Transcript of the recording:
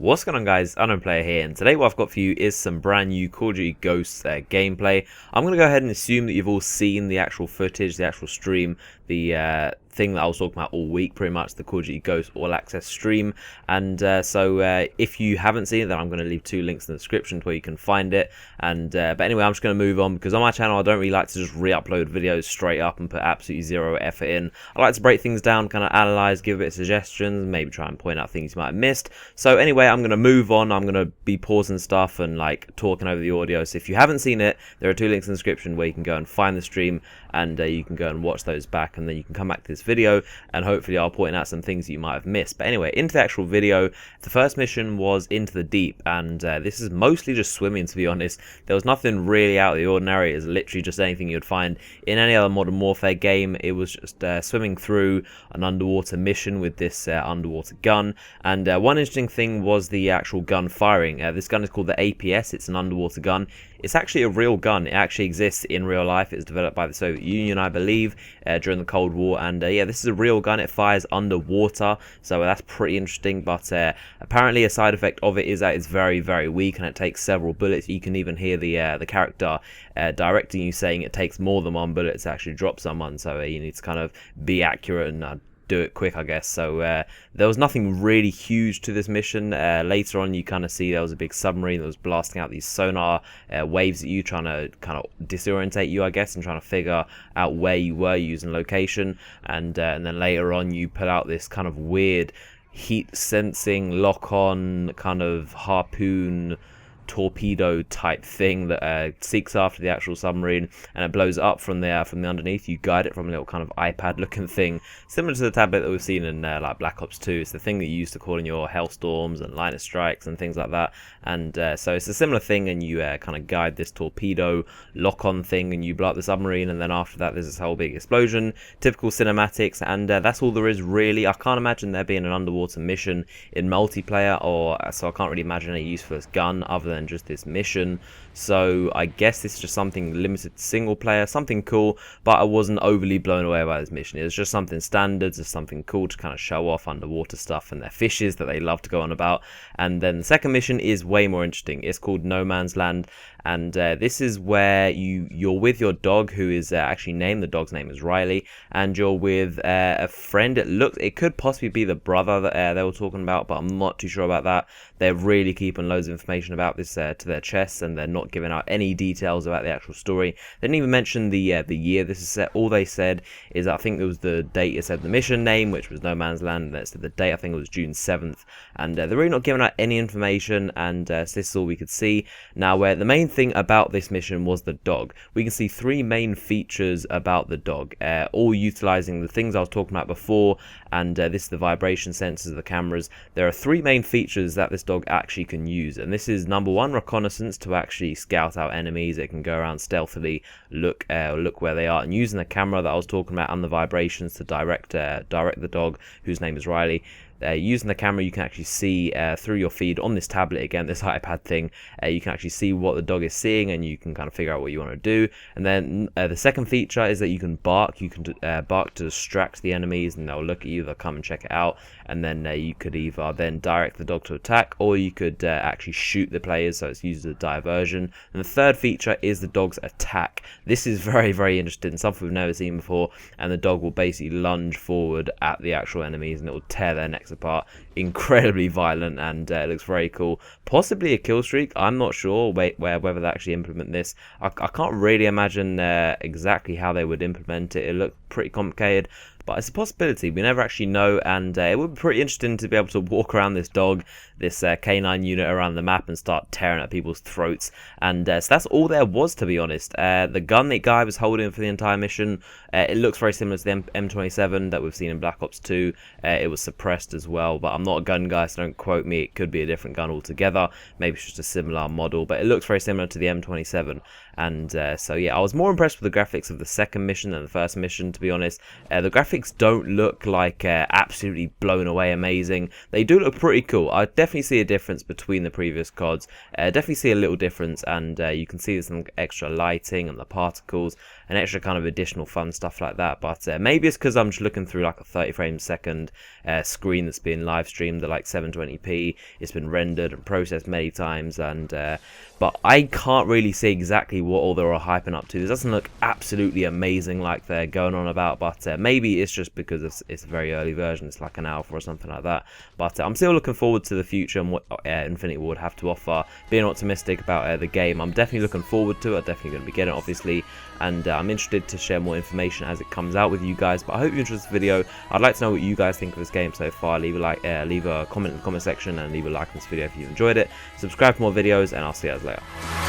What's going on, guys? Unknown Player here, and today what I've got for you is some brand new Call of Duty Ghosts gameplay. I'm going to go ahead and assume that you've all seen the actual footage, the actual stream, the thing that I was talking about all week, pretty much, the Call of Duty Ghosts All Access stream. And so if you haven't seen it, then I'm going to leave two links in the description where you can find it. And but anyway, I'm just going to move on, because on my channel I don't really like to just re-upload videos straight up and put absolutely zero effort in. I like to break things down, kind of analyze, give a bit of suggestions, maybe try and point out things you might have missed. So anyway, I'm going to move on. I'm going to be pausing stuff and like talking over the audio. So if you haven't seen it, there are two links in the description where you can go and find the stream, and you can go and watch those back, and then you can come back to this video and hopefully I'll point out some things that you might have missed. But anyway, into the actual video. The first mission was into the deep, and this is mostly just swimming, to be honest. There was nothing really out of the ordinary. It's literally just anything you'd find in any other Modern Warfare game. It was just swimming through an underwater mission with this underwater gun. And one interesting thing was the actual gun firing. This gun is called the APS. It's an underwater gun. It's actually a real gun. It actually exists in real life. It was developed by the Soviet Union, I believe, during the Cold War. And yeah, this is a real gun. It fires underwater, so that's pretty interesting. But apparently a side effect of it is that it's very, very weak, and it takes several bullets. You can even hear the character directing you saying it takes more than one bullet to actually drop someone. So you need to kind of be accurate and do it quick, I guess. So there was nothing really huge to this mission. Later on, you kind of see there was a big submarine that was blasting out these sonar waves at you, trying to kind of disorientate you, I guess, and trying to figure out where you were using location. And then later on, you pull out this kind of weird heat sensing lock-on kind of harpoon torpedo type thing that seeks after the actual submarine, and it blows up from the underneath. You guide it from a little kind of iPad looking thing, similar to the tablet that we've seen in like Black Ops 2. It's the thing that you used to call in your Hellstorms and Line of Strikes and things like that. And so it's a similar thing, and you kind of guide this torpedo lock-on thing, and you blow up the submarine, and then after that there's this whole big explosion. Typical cinematics, and that's all there is really. I can't imagine there being an underwater mission in multiplayer, so I can't really imagine any use for this gun other than just this mission. So I guess this is just something limited to single player, something cool, but I wasn't overly blown away by this mission. It was just something standard, just something cool to kind of show off underwater stuff and their fishes that they love to go on about. And then the second mission is way more interesting. It's called No Man's Land, and this is where you're with your dog, who is actually named, the dog's name is Riley, and you're with a friend. It could possibly be the brother that they were talking about, but I'm not too sure about that. They're really keeping loads of information about this to their chests, and they're not giving out any details about the actual story. They didn't even mention the year this is set. All they said is, I think it was the date. It said the mission name, which was No Man's Land, and it said the date. I think it was June 7th, and they're really not giving out any information, and so this is all we could see. Now, the main thing about this mission was the dog. We can see three main features about the dog, all utilizing the things I was talking about before, and this is the vibration sensors of the cameras. There are three main features that this dog actually can use, and this is number one, reconnaissance, to actually scout out enemies. It can go around stealthily, look where they are, and using the camera that I was talking about and the vibrations to direct the dog, whose name is Riley. Using the camera, you can actually see through your feed on this tablet, again, this iPad thing, you can actually see what the dog is seeing, and you can kind of figure out what you want to do. And then the second feature is that you can bark. You can bark to distract the enemies, and they'll look at you, they'll come and check it out. And then you could either then direct the dog to attack, or you could actually shoot the players, so it's used as a diversion. And the third feature is the dog's attack. This is very, very interesting, something we've never seen before, and the dog will basically lunge forward at the actual enemies, and it will tear their necks apart. Incredibly violent, and it looks very cool. Possibly a kill streak. I'm not sure whether they actually implement this. I can't really imagine exactly how they would implement it. It looked pretty complicated, but it's a possibility. We never actually know, and it would be pretty interesting to be able to walk around this dog, this canine unit, around the map and start tearing at people's throats. And so that's all there was, to be honest. The gun that guy was holding for the entire mission, it looks very similar to the M27 that we've seen in Black Ops 2. It was suppressed as well, but I'm not a gun guy, so don't quote me. It could be a different gun altogether. Maybe it's just a similar model, but it looks very similar to the M27. And so yeah, I was more impressed with the graphics of the second mission than the first mission, to be honest. The graphics don't look like absolutely blown away amazing. They do look pretty cool. I definitely see a difference between the previous CODs. Definitely see a little difference, and you can see there's some extra lighting and the particles and extra kind of additional fun stuff like that. But maybe it's because I'm just looking through like a 30 frames a second screen that's been live streamed at like 720p. It's been rendered and processed many times, and but I can't really see exactly what all they're all hyping up to. This doesn't look absolutely amazing like they're going on about, but maybe it's just because it's a very early version. It's like an alpha or something like that. But I'm still looking forward to the future and what Infinity Ward have to offer. Being optimistic about the game, I'm definitely looking forward to it. I'm definitely going to be getting it, obviously, and I'm interested to share more information as it comes out with you guys. But I hope you enjoyed this video. I'd like to know what you guys think of this game so far. Leave a comment in the comment section, and leave a like on this video if you enjoyed it. Subscribe for more videos, and I'll see you guys later.